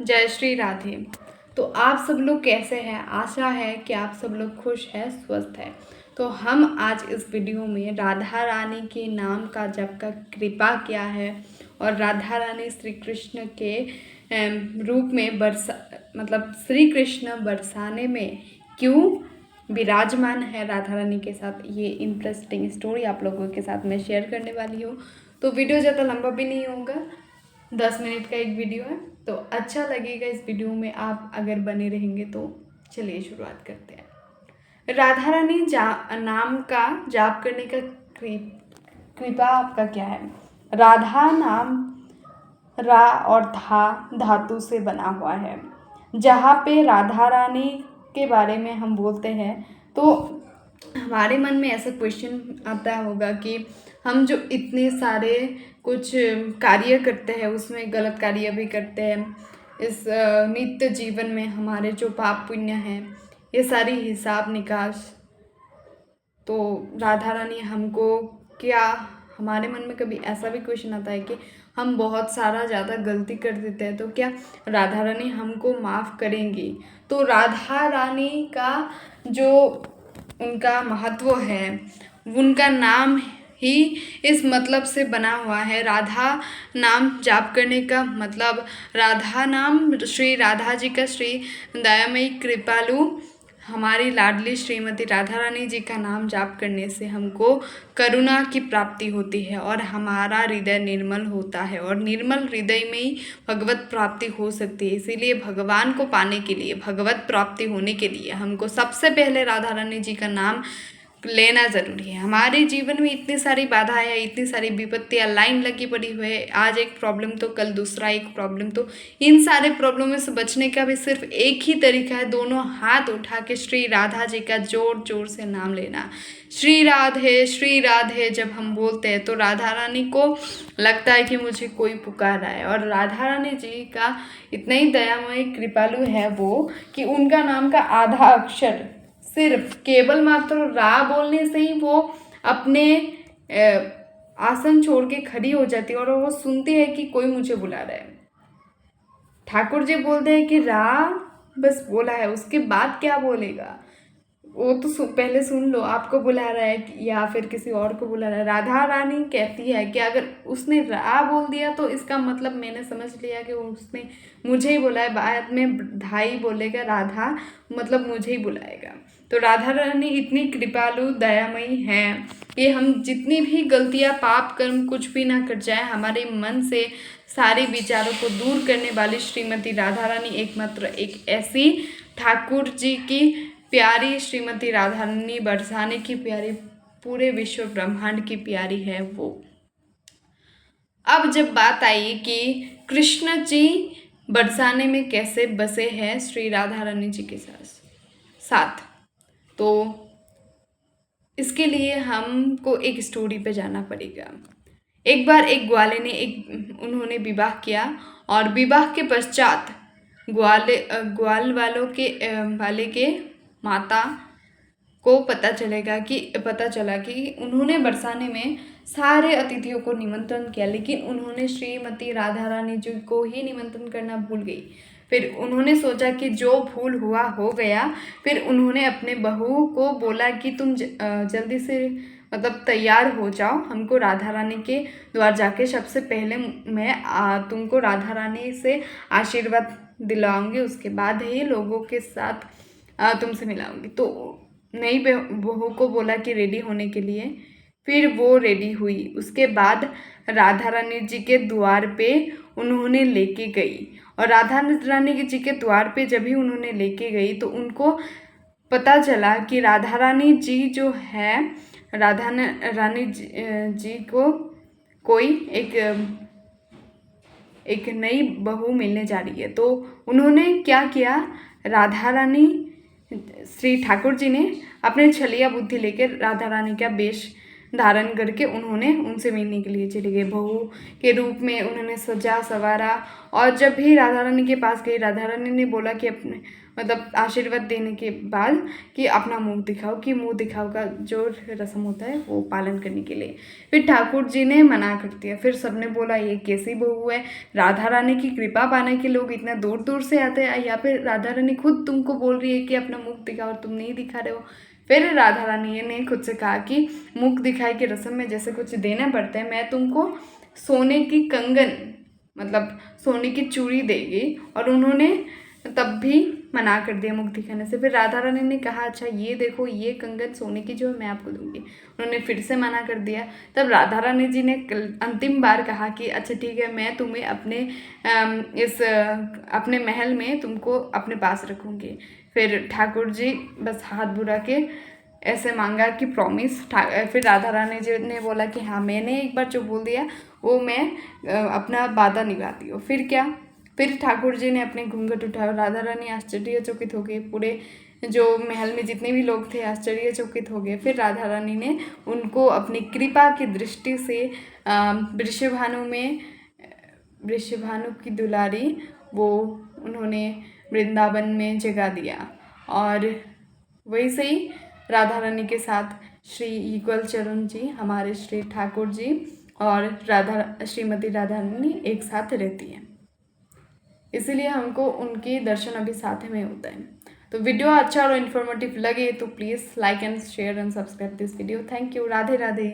जय श्री राधे। तो आप सब लोग कैसे हैं? आशा है कि आप सब लोग खुश हैं, स्वस्थ हैं। तो हम आज इस वीडियो में राधा रानी के नाम का जप का कृपा क्या है और राधा रानी श्री कृष्ण के रूप में श्री कृष्ण बरसाने में क्यों विराजमान है राधा रानी के साथ, ये इंटरेस्टिंग स्टोरी आप लोगों के साथ मैं शेयर करने वाली हूँ। तो वीडियो ज़्यादा लंबा भी नहीं होगा, 10 मिनट का एक वीडियो है, तो अच्छा लगेगा इस वीडियो में आप अगर बने रहेंगे। तो चलिए शुरुआत करते हैं। राधा रानी नाम का जाप करने का कृपा आपका क्या है? राधा नाम रा और धा धातु से बना हुआ है। जहाँ पे राधा रानी के बारे में हम बोलते हैं तो हमारे मन में ऐसा क्वेश्चन आता होगा कि हम जो इतने सारे कुछ कार्य करते हैं उसमें गलत कार्य भी करते हैं। इस नित्य जीवन में हमारे जो पाप पुण्य हैं ये सारी हिसाब निकास, तो राधा रानी हमको क्या, हमारे मन में कभी ऐसा भी क्वेश्चन आता है कि हम बहुत सारा ज़्यादा गलती कर देते हैं तो क्या राधा रानी हमको माफ़ करेंगी? तो राधा रानी का जो उनका महत्व है, उनका नाम ही इस मतलब से बना हुआ है। राधा नाम जाप करने का मतलब, राधा नाम श्री राधा जी का, श्री दयामयी कृपालु हमारी लाडली श्रीमती राधा रानी जी का नाम जाप करने से हमको करुणा की प्राप्ति होती है और हमारा हृदय निर्मल होता है और निर्मल हृदय में ही भगवत प्राप्ति हो सकती है। इसीलिए भगवान को पाने के लिए, भगवत प्राप्ति होने के लिए हमको सबसे पहले राधा रानी जी का नाम लेना ज़रूरी है। हमारे जीवन में इतनी सारी बाधाएं हैं, इतनी सारी विपत्तियां लाइन लगी पड़ी हुई है, आज एक प्रॉब्लम तो कल दूसरा एक प्रॉब्लम। तो इन सारे प्रॉब्लम से बचने का भी सिर्फ एक ही तरीका है, दोनों हाथ उठा के श्री राधा जी का जोर जोर से नाम लेना। श्री राधे जब हम बोलते हैं तो राधा रानी को लगता है कि मुझे कोई पुकार रहा है। और राधा रानी जी का इतना ही दयामय कृपालु है वो कि उनका नाम का आधा अक्षर सिर्फ केवल मात्र रा बोलने से ही वो अपने आसन छोड़ के खड़ी हो जाती है और वो सुनती है कि कोई मुझे बुला रहा है। ठाकुर जी बोलते हैं कि रा बस बोला है, उसके बाद क्या बोलेगा वो तो पहले सुन लो, आपको बुला रहा है या फिर किसी और को बुला रहा है। राधा रानी कहती है कि अगर उसने रा बोल दिया तो इसका मतलब मैंने समझ लिया कि उसने मुझे ही बुलाया। बाद में धाई बोलेगा राधा, मतलब मुझे ही बुलाएगा। तो राधा रानी इतनी कृपालु दयामयी हैं कि हम जितनी भी गलतियां, पाप कर्म कुछ भी ना कर जाए, हमारे मन से सारे विचारों को दूर करने वाली श्रीमती राधा रानी एकमात्र एक ऐसी ठाकुर जी की प्यारी श्रीमती राधा रानी, बरसाने की प्यारी, पूरे विश्व ब्रह्मांड की प्यारी है वो। अब जब बात आई कि कृष्ण जी बरसाने में कैसे बसे हैं श्री राधा रानी जी के साथ, तो इसके लिए हमको एक स्टोरी पे जाना पड़ेगा। एक बार एक ग्वाले ने उन्होंने विवाह किया और विवाह के पश्चात ग्वाल वाले के माता को पता चला कि उन्होंने बरसाने में सारे अतिथियों को निमंत्रण किया, लेकिन उन्होंने श्रीमती राधा रानी जी को ही निमंत्रण करना भूल गई। फिर उन्होंने सोचा कि जो भूल हुआ हो गया। फिर उन्होंने अपने बहू को बोला कि तुम जल्दी से तैयार हो जाओ, हमको राधा रानी के द्वार जाके सबसे पहले मैं तुमको राधा रानी से आशीर्वाद दिलाऊंगी, उसके बाद ही लोगों के साथ तुमसे मिलाऊंगी। तो नई बहू को बोला कि रेडी होने के लिए। फिर वो रेडी हुई। उसके बाद राधा रानी जी के द्वार पे उन्होंने लेके गई और राधा रानी जी के द्वार पे जब भी उन्होंने लेके गई तो उनको पता चला कि राधा रानी जी जो है, राधा रानी जी को कोई एक नई बहू मिलने जा रही है। तो उन्होंने क्या किया, राधा रानी श्री ठाकुर जी ने अपने छलिया बुद्धि लेकर राधा रानी का वेश धारण करके उन्होंने उनसे मिलने के लिए चले गए। बहू के रूप में उन्होंने सजा संवारा और जब भी राधा रानी के पास गई, राधा रानी ने बोला कि अपने मतलब आशीर्वाद देने के बाद कि अपना मुंह दिखाओ, कि मुंह दिखाओ का जो रस्म होता है वो पालन करने के लिए। फिर ठाकुर जी ने मना कर दिया। फिर सबने बोला ये कैसी बहू है, राधा रानी की कृपा पाने के लोग इतना दूर दूर से आते हैं, या फिर राधा रानी खुद तुमको बोल रही है कि अपना मुख दिखाओ, तुम नहीं दिखा रहे हो। फिर राधा रानी ने खुद से कहा कि मुख दिखाई की रस्म में जैसे कुछ देना पड़ता है, मैं तुमको सोने की कंगन मतलब सोने की चूड़ी देगी। और उन्होंने तब भी मना कर दिया मुख दिखाने से। फिर राधा रानी ने कहा अच्छा ये देखो, ये कंगन सोने की जो है मैं आपको दूंगी। उन्होंने फिर से मना कर दिया। तब राधा रानी जी ने अंतिम बार कहा कि अच्छा ठीक है, मैं तुम्हें अपने महल में तुमको अपने पास रखूँगी। फिर ठाकुर जी बस हाथ बुला के ऐसे मांगा कि प्रॉमिस। फिर राधा रानी जी ने बोला कि हाँ मैंने एक बार जो बोल दिया वो मैं अपना वादा निभाती हूँ। फिर क्या, फिर ठाकुर जी ने अपने घूंघट उठाया। राधा रानी आश्चर्यचकित हो गई, पूरे जो महल में जितने भी लोग थे आश्चर्यचकित हो गए। फिर राधा रानी ने उनको अपनी कृपा की दृष्टि से वृषभानु की दुलारी वो उन्होंने वृंदावन में जगा दिया। और वैसे ही राधा रानी के साथ श्री युगल चरण जी, हमारे श्री ठाकुर जी और श्रीमती राधा रानी एक साथ रहती हैं, इसीलिए हमको उनके दर्शन अभी साथ में होता है। तो वीडियो अच्छा और इन्फॉर्मेटिव लगे तो please like and share and subscribe this video. Thank you. Radhe Radhe.